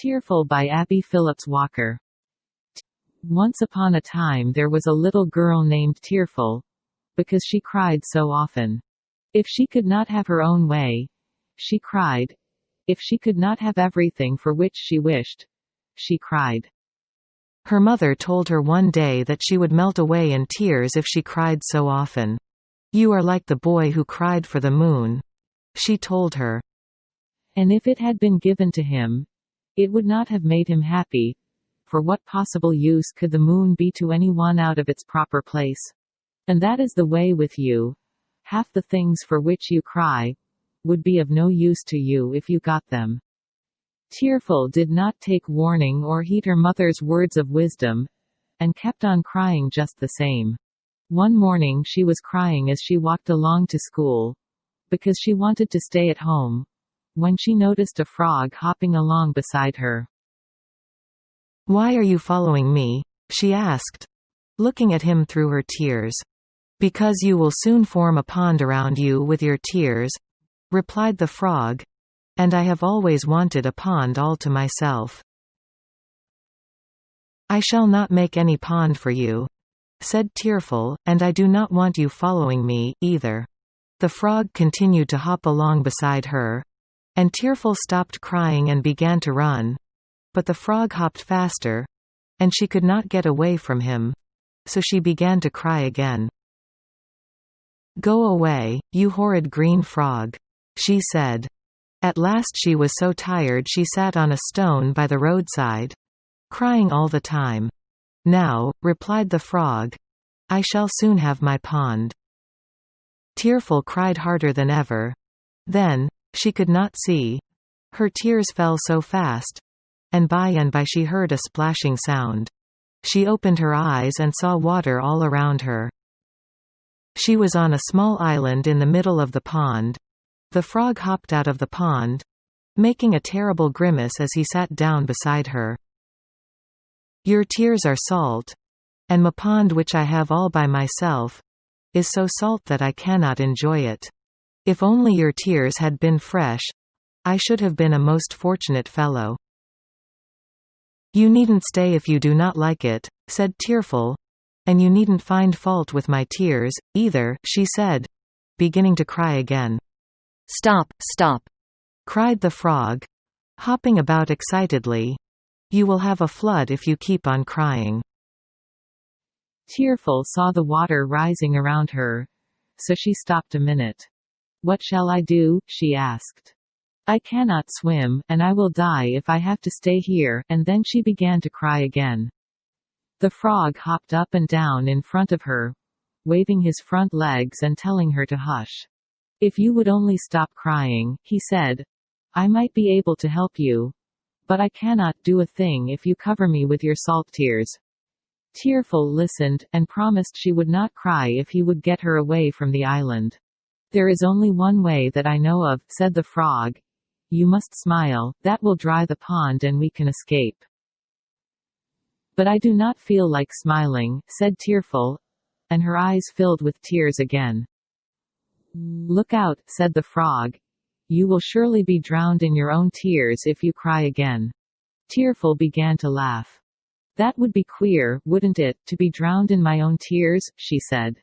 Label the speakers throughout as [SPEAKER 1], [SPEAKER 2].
[SPEAKER 1] Tearful by Abby Phillips Walker. Once upon a time there was a little girl named Tearful, because she cried so often. If she could not have her own way, she cried. If she could not have everything for which she wished, she cried.
[SPEAKER 2] Her mother told her one day that she would melt away in tears if she cried so often. "You are like the boy who cried for the moon," she told her.
[SPEAKER 1] And if it had been given to him, it would not have made him happy. For what possible use could the moon be to anyone out of its proper place? And that is the way with you. Half the things for which you cry would be of no use to you if you got them. Tearful did not take warning or heed her mother's words of wisdom, and kept on crying just the same. One morning she was crying as she walked along to school, because she wanted to stay at home, when she noticed a frog hopping along beside her.
[SPEAKER 2] "Why are you following me?" she asked, looking at him through her tears. "Because you will soon form a pond around you with your tears," replied the frog, "and I have always wanted a pond all to myself." "I shall not make any pond for you," said Tearful, "and I do not want you following me, either." The frog continued to hop along beside her, and Tearful stopped crying and began to run. But the frog hopped faster, and she could not get away from him, so she began to cry again. "Go away, you horrid green frog," she said. At last she was so tired she sat on a stone by the roadside, crying all the time. "Now," replied the frog, "I shall soon have my pond." Tearful cried harder than ever. Then, she could not see. Her tears fell so fast, and by she heard a splashing sound. She opened her eyes and saw water all around her. She was on a small island in the middle of the pond. The frog hopped out of the pond, making a terrible grimace as he sat down beside her. "Your tears are salt, and my pond which I have all by myself, is so salt that I cannot enjoy it. If only your tears had been fresh, I should have been a most fortunate fellow." "You needn't stay if you do not like it," said Tearful, "and you needn't find fault with my tears, either," she said, beginning to cry again. "Stop, stop!" cried the frog, hopping about excitedly. "You will have a flood if you keep on crying."
[SPEAKER 1] Tearful saw the water rising around her, so she stopped a minute. "What shall I do?" she asked. "I cannot swim, and I will die if I have to stay here," and then she began to cry again. The frog hopped up and down in front of her, waving his front legs and telling her to hush. "If you would only stop crying," he said, "I might be able to help you. But I cannot do a thing if you cover me with your salt tears." Tearful listened, and promised she would not cry if he would get her away from the island. "There is only one way that I know of," said the frog. "You must smile, that will dry the pond and we can escape." "But I do not feel like smiling," said Tearful, and her eyes filled with tears again. "Look out," said the frog. "You will surely be drowned in your own tears if you cry again." Tearful began to laugh. "That would be queer, wouldn't it, to be drowned in my own tears?" she said.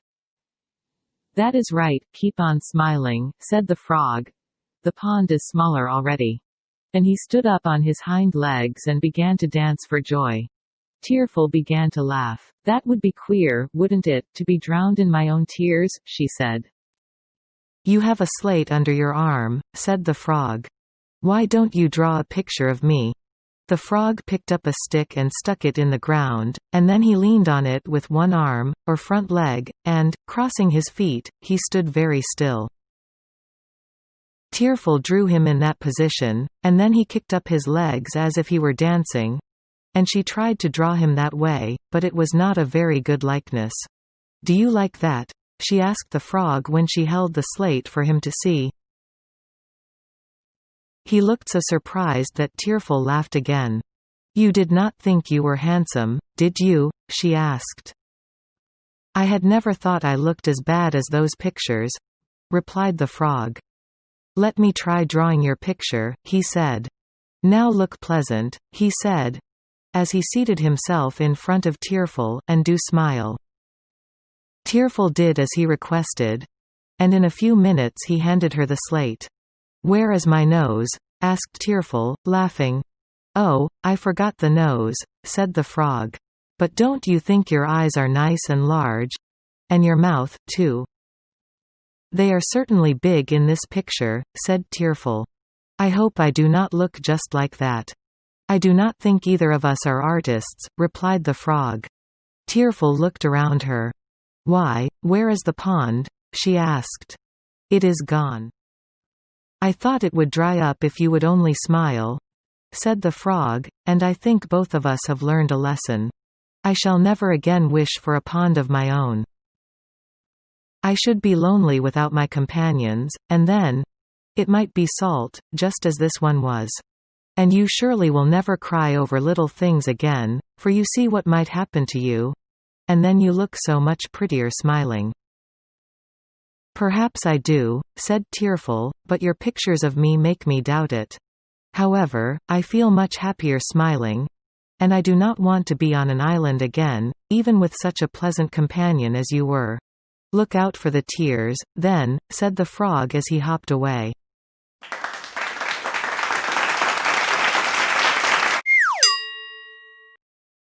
[SPEAKER 1] "That is right, keep on smiling," said the frog. "The pond is smaller already." And he stood up on his hind legs and began to dance for joy. Tearful began to laugh. "That would be queer, wouldn't it, to be drowned in my own tears?" she said. "You have a slate under your arm," said the frog. "Why don't you draw a picture of me?" The frog picked up a stick and stuck it in the ground, and then he leaned on it with one arm, or front leg, and, crossing his feet, he stood very still. Tearful drew him in that position, and then he kicked up his legs as if he were dancing, and she tried to draw him that way, but it was not a very good likeness. "Do you like that?" she asked the frog when she held the slate for him to see. He looked so surprised that Tearful laughed again. "You did not think you were handsome, did you?" she asked. "I had never thought I looked as bad as those pictures," replied the frog. "Let me try drawing your picture," he said.
[SPEAKER 2] "Now look pleasant," he said, as he seated himself in front of Tearful, "and do smile." Tearful did as he requested, and in a few minutes he handed her the slate. "Where is my nose?" asked Tearful, laughing. "Oh, I forgot the nose," said the frog. "But don't you think your eyes are nice and large? And your mouth, too?" "They are certainly big in this picture," said Tearful. "I hope I do not look just like that." "I do not think either of us are artists," replied the frog. Tearful looked around her. "Why, where is the pond?" she asked. "It is gone." "I thought it would dry up if you would only smile," said the frog, "and I think both of us have learned a lesson. I shall never again wish for a pond of my own. I should be lonely without my companions, and then—it might be salt, just as this one was. And you surely will never cry over little things again, for you see what might happen to you. And then you look so much prettier smiling." "Perhaps I do," said Tearful, "but your pictures of me make me doubt it. However, I feel much happier smiling. And I do not want to be on an island again, even with such a pleasant companion as you were. Look out for the tears, then," said the frog as he hopped away.